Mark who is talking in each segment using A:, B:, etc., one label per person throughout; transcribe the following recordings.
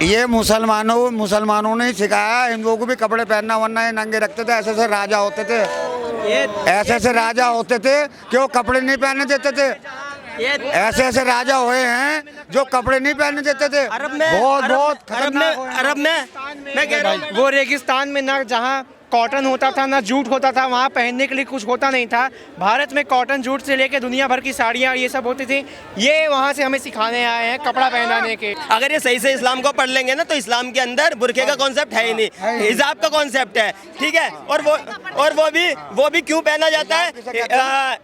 A: ये मुसलमानों ने सिखाया, हिंदुओं को भी कपड़े पहनना, वरना ये नंगे रखते थे। ऐसे ऐसे राजा होते थे, ऐसे ऐसे राजा होते थे कि वो कपड़े नहीं पहनने देते थे। ऐसे ऐसे राजा हुए हैं जो कपड़े नहीं पहनने देते थे। बहुत
B: अरब में मैं कह रहा हूँ वो रेगिस्तान में ना जहाँ कॉटन होता था ना जूट होता था, वहाँ पहनने के लिए कुछ होता नहीं था। भारत में कॉटन जूट से लेके दुनिया भर की साड़ियाँ ये सब होती थी। ये वहाँ से हमें सिखाने आए हैं कपड़ा पहनाने के।
C: अगर ये सही से इस्लाम को पढ़ लेंगे ना तो इस्लाम के अंदर बुरखे का कॉन्सेप्ट है ही नहीं, हिजाब का कॉन्सेप्ट है, ठीक है। और वो भी क्यों पहना जाता है?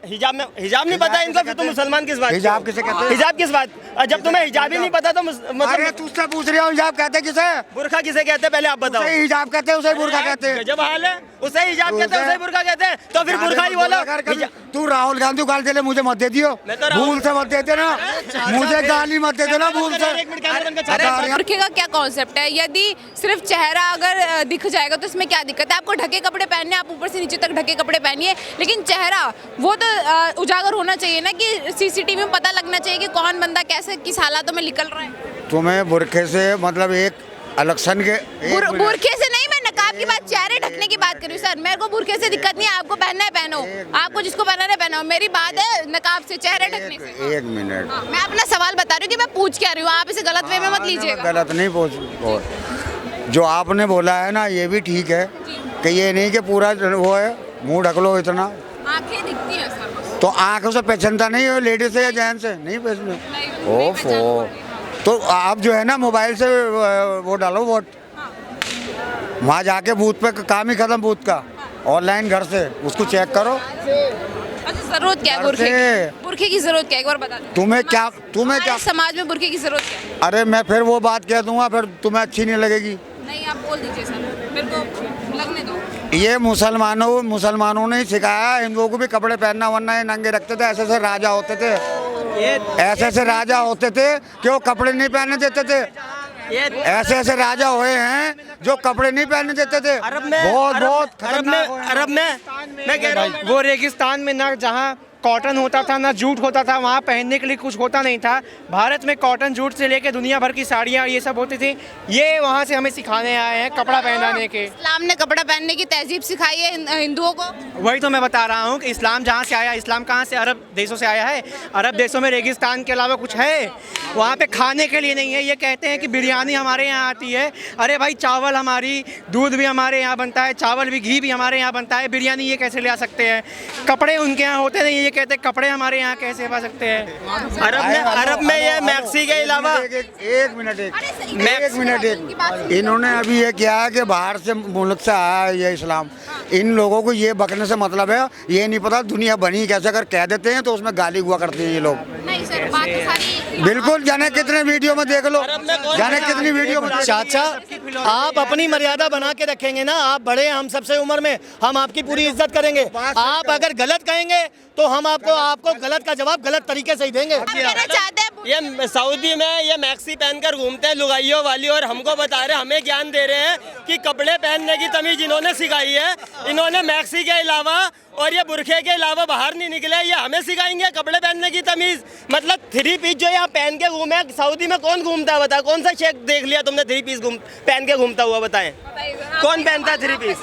C: हिजाब नहीं पता इनको, फिर तुम मुसलमान किस बात?
A: हिजाब किसे कहते हैं?
C: हिजाब किस बात? जब तुम्हें हिजाब ही नहीं पता तो
A: अरे तुझसे पूछ रहा हूँ, हिजाब कहते किसे?
C: बुरखा किसे कहते हैं पहले आप बताओ।
A: हिजाब कहते हैं, उसे बुरखा कहते हैं।
C: जब हाल है उसे हिजाब कहते हैं, उसे बुरखा कहते हैं, तो फिर बुरखा ही बोलो।
A: तू राहुल गांधी गाल चले, मुझे मत दे दियो, भूल से मत देते ना, मुझे गाली मत देते ना भूल से।
D: बुरखे का क्या कॉन्सेप्ट है? यदि सिर्फ चेहरा अगर दिख जाएगा तो इसमें क्या दिक्कत है? आपको ढके कपड़े पहनने, आप ऊपर से नीचे तक ढके कपड़े पहनिए, लेकिन चेहरा वो तो उजागर होना चाहिए ना, कि सीसीटीवी में पता लगना चाहिए कि कौन बंदा कैसे किस हालातों में निकल रहा है।
A: तुम्हें बुरखे से मतलब एक इलेक्शन के
D: बुरखे से नहीं, मैं नकाब की बात, चेहरे ढकने की बात कर रही हूँ सर। मेरे को बुरखे से दिक्कत नहीं है, आपको पहनना है पहनो, आपको जिसको पहनना है पहनो। मेरी बात है नकाब से, चेहरे ढकने से।
A: एक मिनट,
D: मैं अपना सवाल बता रही हूँ कि मैं पूछ क्या रही हूँ, आप इसे गलत वे में मत लीजिएगा।
A: गलत नहीं पूछ, जो आपने बोला है ना ये भी ठीक है कि ये नहीं कि पूरा वो है मुंह ढक लो इतना।
D: आंखें दिखती हैं सर,
A: तो आंखों से पहचानता नहीं हो लेडीज से या जेंट्स से? नहीं पहचानते। ओफो, तो आप जो है ना मोबाइल से वो डालो वोट, वहाँ जाके बूथ पे काम ही खत्म, बूथ का ऑनलाइन घर से उसको चेक करो।
D: अच्छा, जरूरत क्या है बुरखे की जरूरत क्या है? एक बार बता दो।
A: तुम्हें क्या
D: समाज में बुरखे की जरूरत क्या है?
A: अरे मैं फिर वो बात कह दूंगा, फिर तुम्हें अच्छी नहीं लगेगी।
D: नहीं, आप बोल दीजिए सर, मेरे को लगने दो।
A: ये मुसलमानों ने सिखाया, हिंदुओं को भी कपड़े पहनना, वरना ये नंगे रखते थे। ऐसे ऐसे राजा होते थे, ऐसे ऐसे राजा होते थे कि वो कपड़े नहीं पहनने देते थे। ऐसे ऐसे राजा हुए हैं जो कपड़े नहीं पहनने देते थे।
B: अरब में मैं कह रहा हूँ वो रेगिस्तान में ना जहाँ कॉटन होता था ना जूट होता था, वहाँ पहनने के लिए कुछ होता नहीं था। भारत में कॉटन जूट से लेके दुनिया भर की साड़ियाँ ये सब होती थी। ये वहाँ से हमें सिखाने आए हैं कपड़ा पहनाने के।
D: इस्लाम ने कपड़ा पहनने की तहजीब सिखाई है हिंदुओं को।
B: वही तो मैं बता रहा हूँ कि इस्लाम जहाँ से आया, इस्लाम कहाँ से? अरब देशों से आया है। अरब देशों में रेगिस्तान के अलावा कुछ है? वहाँ पे खाने के लिए नहीं है। ये कहते हैं कि बिरयानी हमारे यहाँ आती है। अरे भाई, चावल हमारी, दूध भी हमारे यहाँ बनता है, चावल भी, घी भी हमारे यहाँ बनता है। बिरयानी ये कैसे ले आ सकते हैं? कपड़े उनके यहाँ होते नहीं, ये कहते कपड़े हमारे यहाँ कैसे पा सकते हैं?
C: अरब में ये मैक्सी के अलावा
A: एक मिनट, इन्होंने अभी ये किया है कि बाहर से मुल्क से आया है ये इस्लाम। इन लोगों को ये बकने से मतलब है, ये नहीं पता दुनिया बनी कैसे। अगर कह देते हैं तो उसमें गाली हुआ करते हैं ये लोग।
D: नहीं सर, बात तो सारी
A: बिल्कुल, जाने कितने वीडियो में देख लो, जाने कितनी वीडियो में।
E: चाचा, आप अपनी मर्यादा बना के रखेंगे ना, आप बड़े हैं हम सबसे उम्र में, हम आपकी पूरी इज्जत करेंगे। आप अगर गलत कहेंगे तो हम आपको गलत का जवाब गलत तरीके से ही देंगे।
C: ये सऊदी में ये मैक्सी पहनकर घूमते हैं लुगाइयों वाली, और हमको बता रहे, हमें ज्ञान दे रहे हैं कि कपड़े पहनने की तमीज इन्होंने सिखाई है। इन्होंने मैक्सी के अलावा और ये बुरखे के अलावा बाहर नहीं निकले, ये हमें सिखाएंगे कपड़े पहनने की तमीज। मतलब थ्री पीस जो यहाँ पहन के घूमे, सऊदी में कौन घूमता है बता? कौन सा शेख देख लिया तुमने थ्री पीस पहन के घूमता हुआ? बताएं कौन पहनता है थ्री पीस?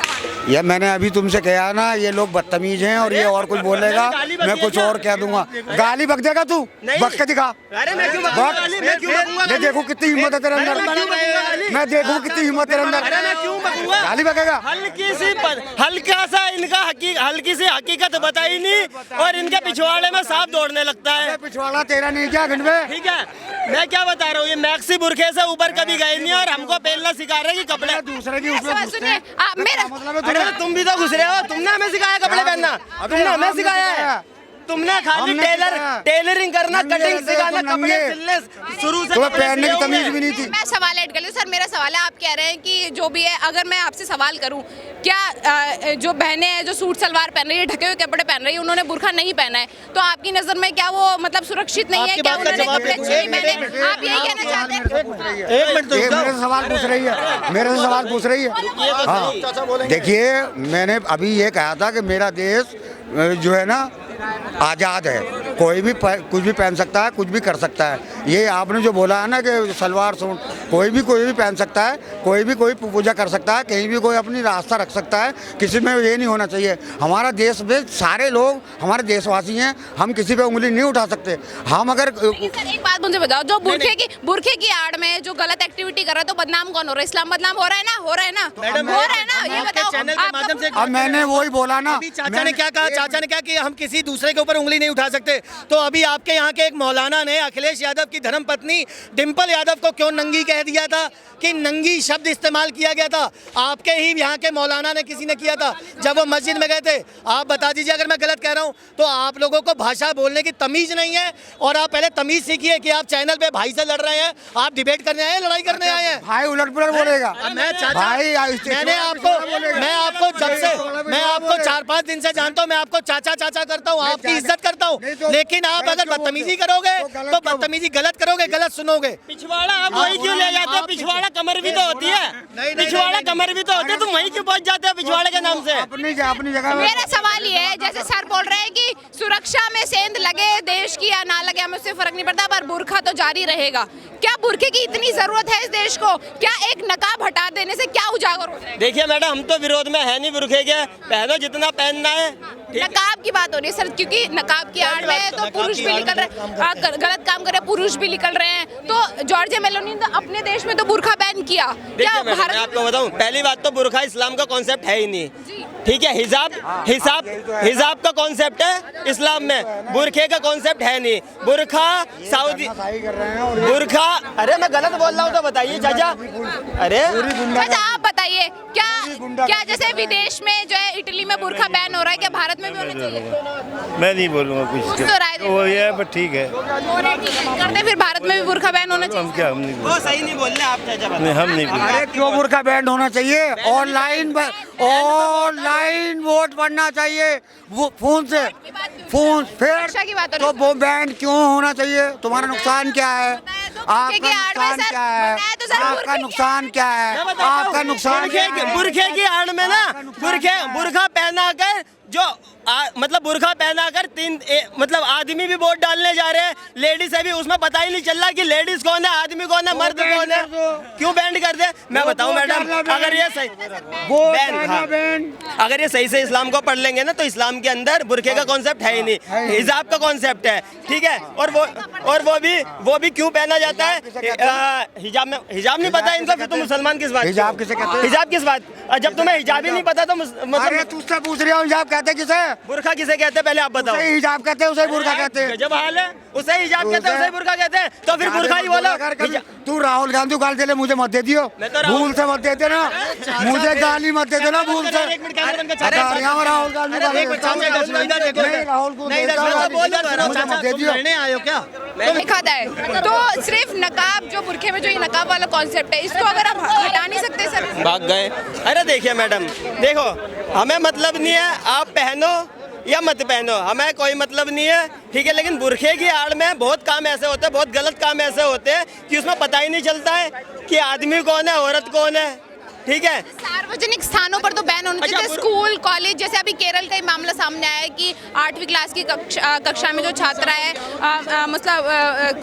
A: ये मैंने अभी तुमसे कहा ना, ये लोग बदतमीज हैं, और ये और कुछ बोलेगा मैं कुछ और कह दूंगा। गाली बक देगा तू, बक के दिखा।
C: अरे मैं क्यों बकूंगा?
A: मैं देखूं कितनी हिम्मत है तेरे अंदर, मैं देखूं कितनी हिम्मत तेरे अंदर।
C: अरे मैं क्यों बकूंगा?
A: गाली बकेगा?
C: हल्का सा इनका हल्की सी हकीकत बताई नहीं, और इनके पिछवाड़े में सांप दौड़ने लगता है।
A: पिछवाड़ा तेरा नहीं क्या घंटे?
C: ठीक है, मैं क्या बता रहा हूँ, ये मैक्सी बुरखे से ऊपर कभी गए नहीं, और हमको पहनना सिखा रहे हैं कि कपड़े
A: दूसरे की उसमें
D: सुनिए,
A: मतलब
C: तुम भी तो घुस रहे हो। तुमने हमें सिखाया कपड़े पहनना, तुमने हमें सिखाया है। तुमने खाली टेलरिंग करना, कटिंग सिखाना, कपड़े सिलने शुरू से
A: पहनने की तमीज भी नहीं थी।
D: मैं सवाल ऐड कर लूं सर, मेरा सवाल है, आप कह रहे हैं कि जो भी है, अगर मैं आपसे सवाल करूं, क्या जो बहनें हैं जो सूट सलवार पहन रही है, ढके हुए कपड़े पहन रही है, उन्होंने बुरखा नहीं पहना है, तो आपकी नज़र में क्या वो मतलब सुरक्षित नहीं है? क्या उन्होंने कपड़े अच्छे नहीं पहने? आप यही कहना चाहते हैं?
E: एक मिनट,
A: मेरे से सवाल पूछ रही है, मेरे से सवाल पूछ रही है। हाँ देखिए, मैंने अभी ये कहा था कि मेरा देश जो है ना आज़ाद है, कोई भी कुछ भी पहन सकता है, कुछ भी कर सकता है। ये आपने जो बोला है ना कि सलवार सूट कोई भी पहन सकता है, कोई भी कोई पूजा कर सकता है, कहीं भी कोई अपनी रास्ता रख सकता है, किसी में ये नहीं होना चाहिए। हमारा देश में सारे लोग हमारे देशवासी हैं, हम किसी पे उंगली नहीं उठा सकते। हम अगर
D: सर एक बात मुझे बताओ, जो बुरखे की आड़ में जो गलत एक्टिविटी कर रहा है तो बदनाम कौन हो रहा है? इस्लाम बदनाम हो रहा है ना? हो रहा है ना?
E: मैडम,
D: हो रहा है ना? ये बताओ।
E: चैनल के माध्यम से
A: अब मैंने वही बोला ना,
E: अभी चाचा ने क्या कहा? चाचा ने कहा कि हम किसी दूसरे के ऊपर उंगली नहीं उठा सकते। तो अभी आपके यहाँ के एक मौलाना ने अखिलेश यादव की धर्मपत्नी डिंपल यादव को क्यों नंगी कह दिया था कि नंगी शब्द इस्तेमाल किया गया था? आपके ही यहाँ के मौलाना ने किसी ने किया था जब वो मस्जिद में गए थे। आप बता दीजिए अगर मैं गलत कह रहा हूँ तो। आप लोगों को भाषा बोलने की तमीज नहीं है, और आप पहले तमीज सीखिए कि आप चैनल पे भाई से लड़ रहे हैं, आप डिबेट करने आए हैं, लड़ाई करने आए हैं।
A: भाई उलट पुलट बोलेगा।
E: मैं आपको 4-5 दिन से जानता हूँ, मैं आपको चाचा चाचा करता हूँ, आपकी इज्जत करता हूँ, लेकिन आप अगर बदतमीजी करोगे तो बदतमीजी गलत करोगे, गलत सुनोगे।
C: पिछवाड़ा आप वही क्यों ले जाते हो? पिछवाड़ा कमर भी तो होती है, पिछवाड़ा कमर भी तो होती है, तुम वही क्यों पहुंच जाते हो पिछवाड़े के नाम से?
A: अपनी जगह।
D: मेरा सवाल ये है, जैसे सर बोल रहे हैं कि सुरक्षा में सेंध लगे देश की या ना लगे हमें उससे फर्क नहीं पड़ता, पर बुरखा तो जारी रहेगा। क्या बुरखे की इतनी जरूरत है इस देश को? क्या एक नकाब हटा देने से क्या उजागर हो जाएगा?
C: देखिए मैडम, हम तो विरोध में है नहीं बुरखे के, पहनो जितना पहनना है।
D: नकाब की बात हो रही है सर, क्योंकि नकाब की आड़ में तो पुरुष भी निकल रहे हैं, गलत काम कर रहे हैं, पुरुष भी निकल रहे हैं। तो जॉर्जिया मेलोनी ने अपने देश में तो बुरखा बैन किया। क्या
C: मैं आपको बताऊं, पहली बात तो बुरखा इस्लाम का कॉन्सेप्ट है ही नहीं, ठीक है। हिजाब का कॉन्सेप्ट है इस्लाम में, बुरखे का कॉन्सेप्ट है नहीं। बुरखा सऊदी बुरखा, अरे मैं गलत बोल रहा हूँ तो बताइए चाचा। अरे
D: चाचा आप बताइए, क्या जैसे विदेश में जो है इटली में बुरखा बैन हो रहा है, क्या भारत में भी होना चाहिए?
F: मैं नहीं बोलूँगा कुछ
D: तो राय दे।
F: वो ये है, बट ठीक है।
D: करते फिर भारत में भी बुरखा बैन होना चाहिए?
F: हम नहीं
C: वो सही नहीं बोल रहे आप चाचा,
F: नहीं, हम नहीं बोल
A: अरे क्यों बुरखा बैंड होना चाहिए? ऑनलाइन वोट पड़ना चाहिए, वो फोन से
D: सुरक्षा की बात
A: फिर
D: हो
A: तो
D: रही
A: वो बैंड क्यों होना चाहिए? तुम्हारा नुकसान क्या है? आपका नुकसान क्या है? आपका नुकसान क्या है? आपका नुकसान क्या है?
C: बुरखे की आड़ में ना बुरखा पहना कर मतलब बुरखा पहनाकर मतलब आदमी भी वोट डालने जा रहे हैं, लेडीज है भी, उसमें पता ही नहीं चल रहा कि लेडीज कौन है, आदमी कौन है, मर्द कौन है। क्यों बैंड कर दे? मैं बताऊं मैडम, अगर ये सही अगर ये सही से इस्लाम को पढ़ लेंगे ना तो इस्लाम के अंदर बुरखे का कॉन्सेप्ट है ही नहीं, हिजाब का कॉन्सेप्ट है, ठीक है। और वो भी क्यों पहना जाता है? हिजाब नहीं पता इनको, फिर तो मुसलमान किस बात?
A: हिजाब किसे कहते हैं?
C: हिजाब किस बात? जब तुम्हें हिजाब ही नहीं पता तो
A: अरे तुझसे पूछ रहा हूँ, हिजाब कहते हैं किसे?
C: बुरखा किसे कहते हैं पहले आप बताओ।
A: उसे हिजाब कहते हैं, उसे बुरखा कहते हैं।
C: जब हाल है, उसे हिजाब कहते हैं, उसे बुरखा कहते हैं, तो फिर बुरखा ही बोलो।
A: तू राहुल गांधी गाल दे, मुझे मत दे दियो, भूल से मत देते ना, मुझे गाली मत देते ना भूल से। राहुल गांधी
D: लिखा था है। तो सिर्फ नकाब, जो बुरखे में जो ये नकाब वाला कॉन्सेप्ट है, इसको अगर आप हटा नहीं सकते सर?
C: भाग गए। अरे देखिए मैडम, देखो हमें मतलब नहीं है आप पहनो या मत पहनो, हमें कोई मतलब नहीं है, ठीक है। लेकिन बुरखे की आड़ में बहुत काम ऐसे होते हैं, बहुत गलत काम ऐसे होते हैं कि उसमें पता ही नहीं चलता है कि आदमी कौन है, औरत कौन है, ठीक है।
D: सार्वजनिक स्थानों पर तो बैन होना चाहिए। स्कूल कॉलेज, जैसे अभी केरल का ही मामला सामने आया है कि 8वीं क्लास की कक्षा में जो छात्रा है,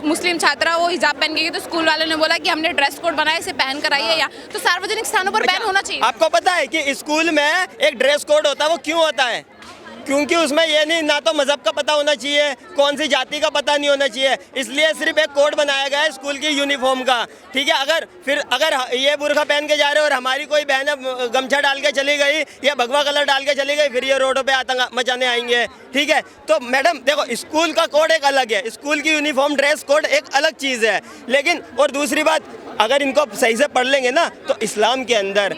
D: मुस्लिम छात्रा, वो हिजाब पहन गई, तो स्कूल वालों ने बोला कि हमने ड्रेस कोड बनाया, इसे पहन कर आइए। या तो सार्वजनिक स्थानों पर बैन होना चाहिए।
C: आपको पता है कि स्कूल में एक ड्रेस कोड होता है, वो क्यों होता है? क्योंकि उसमें ये नहीं, ना तो मजहब का पता होना चाहिए, कौन सी जाति का पता नहीं होना चाहिए, इसलिए सिर्फ एक कोड बनाया गया है स्कूल की यूनिफॉर्म का, ठीक है। अगर ये बुरखा पहन के जा रहे हैं और हमारी कोई बहन गमछा डाल के चली गई या भगवा कलर डाल के चली गई, फिर ये रोडों पे आतंक मचाने आएंगे, ठीक है। तो मैडम देखो, स्कूल का कोड एक अलग है, स्कूल की यूनिफॉर्म ड्रेस कोड एक अलग चीज़ है। लेकिन और दूसरी बात, अगर इनको सही से पढ़ लेंगे ना तो इस्लाम के अंदर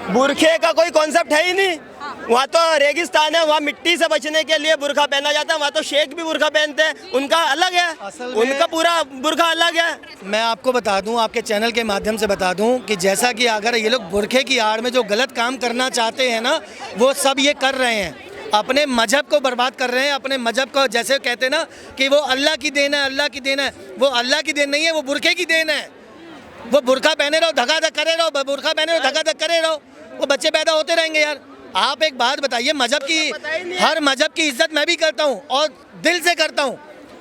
C: बुरखे का कोई कॉन्सेप्ट है ही नहीं। वहाँ तो रेगिस्तान है, वहाँ मिट्टी से बचने के लिए बुरखा पहना जाता है, वहाँ तो शेख भी बुरखा पहनते हैं, उनका अलग है, उनका पूरा बुरखा अलग है।
E: मैं आपको बता दूं, आपके चैनल के माध्यम से बता दूं कि जैसा कि अगर ये लोग बुरखे की आड़ में जो गलत काम करना चाहते हैं ना, वो सब ये कर रहे हैं, अपने मजहब को बर्बाद कर रहे हैं। अपने मजहब को, जैसे कहते हैं ना कि वो अल्लाह की देन है, अल्लाह की देन है, वो अल्लाह की देन नहीं है, वो बुरखे की देन है। वो बुरखा पहने रहो, धक्का-धक करे रहो, बुरखा पहने रहो, धक्का-धक करे रहो, वो बच्चे पैदा होते रहेंगे यार। आप एक बात बताइए, मजहब की, हर मजहब की इज्जत मैं भी करता हूँ और दिल से करता हूँ,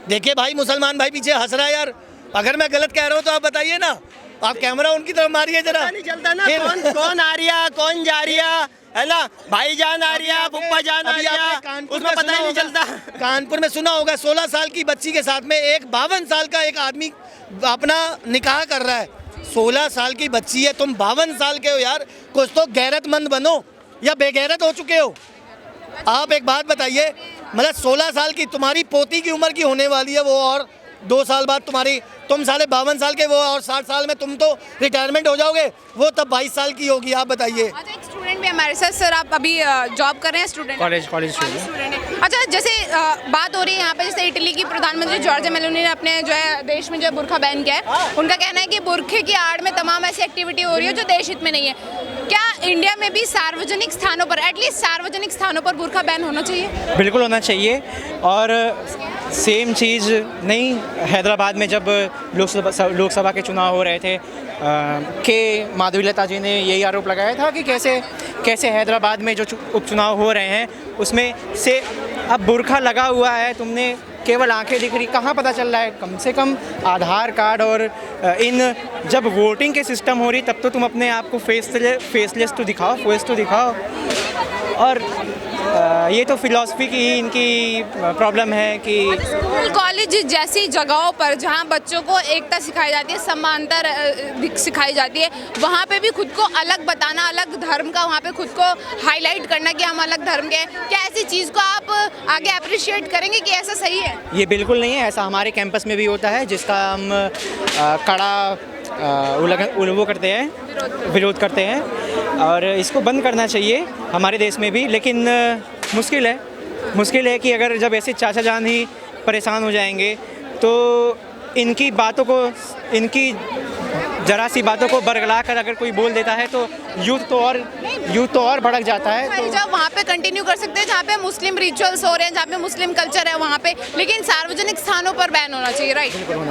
E: देखिए भाई, मुसलमान भाई पीछे हंस रहा है यार। अगर मैं गलत कह रहा हूँ तो आप बताइए ना। आप कैमरा उनकी तरफ मारिए जरा।
C: नहीं चलता ना,
E: फिर-
C: कौन आ रिया, कौन जा रिया, है ना, भाईजान आ रिया, फुप्पा जान आ
E: अभी
C: रिया,
E: आपने कानपुर
C: उसमें
E: में
C: पता ही
E: सुना
C: नहीं
E: होगा-
C: चलता।
E: कानपुर में सुना होगा 16 साल की बच्ची के साथ में एक 52 साल का एक आदमी अपना निकाह कर रहा है। 16 साल की बच्ची है, तुम 52 साल के हो यार। कुछ तो गैरतमंद बनो या बेगैरत हो चुके हो। आप एक बात बताइए, मतलब 16 साल की तुम्हारी पोती की उम्र की होने वाली है वो, और 2 साल बाद तुम साले 52 साल के, वो और 60 साल में तुम तो रिटायरमेंट हो जाओगे, वो तब 22 साल की होगी। आप बताइए।
D: अच्छा, एक स्टूडेंट भी हमारे साथ। सर, आप अभी जॉब कर रहे हैं? स्टूडेंट?
B: कॉलेज
D: स्टूडेंट है। अच्छा, जैसे बात हो रही है यहाँ पे, जैसे इटली की प्रधानमंत्री जॉर्जिया मेलोनी ने अपने जो है देश में जो है बुर्का बैन किया है। उनका कहना है कि बुर्के की आड़ में तमाम ऐसी एक्टिविटी हो रही है जो देश हित में नहीं है। क्या इंडिया में भी सार्वजनिक स्थानों पर, एटलीस्ट सार्वजनिक स्थानों पर बुर्का बैन होना चाहिए?
B: बिल्कुल होना चाहिए। और सेम चीज़ नहीं, हैदराबाद में जब लोकसभा के चुनाव हो रहे थे के माधवीलता जी ने यही आरोप लगाया था कि कैसे हैदराबाद में जो उपचुनाव हो रहे हैं उसमें से अब बुर्का लगा हुआ है, तुमने केवल आंखें दिख रही, कहाँ पता चल रहा है? कम से कम आधार कार्ड और इन जब वोटिंग के सिस्टम हो रही तब तो तुम अपने आप को फेसलेस तो दिखाओ, फेस तो दिखाओ। और ये तो फिलॉसफी की ही इनकी प्रॉब्लम है कि
D: स्कूल कॉलेज जैसी जगहों पर जहाँ बच्चों को एकता सिखाई जाती है, समानता सिखाई जाती है, वहाँ पे भी खुद को अलग बताना, अलग धर्म का वहाँ पे खुद को हाईलाइट करना कि हम अलग धर्म के हैं, क्या ऐसी चीज़ को आप आगे अप्रिशिएट करेंगे कि ऐसा सही है?
B: ये बिल्कुल नहीं है। ऐसा हमारे कैंपस में भी होता है जिसका हम कड़ा वो करते हैं, विरोध करते हैं, और इसको बंद करना चाहिए हमारे देश में भी। लेकिन मुश्किल है कि अगर जब ऐसे चाचा जान ही परेशान हो जाएंगे तो इनकी ज़रा सी बातों को बरगला कर अगर कोई बोल देता है तो यूथ तो और भड़क जाता है। तो
D: जब वहाँ पे कंटिन्यू कर सकते हैं जहाँ पे मुस्लिम रिचुअल्स हो रहे हैं, जहाँ पे मुस्लिम कल्चर है वहाँ पे, लेकिन सार्वजनिक स्थानों पर बैन होना चाहिए, राइट?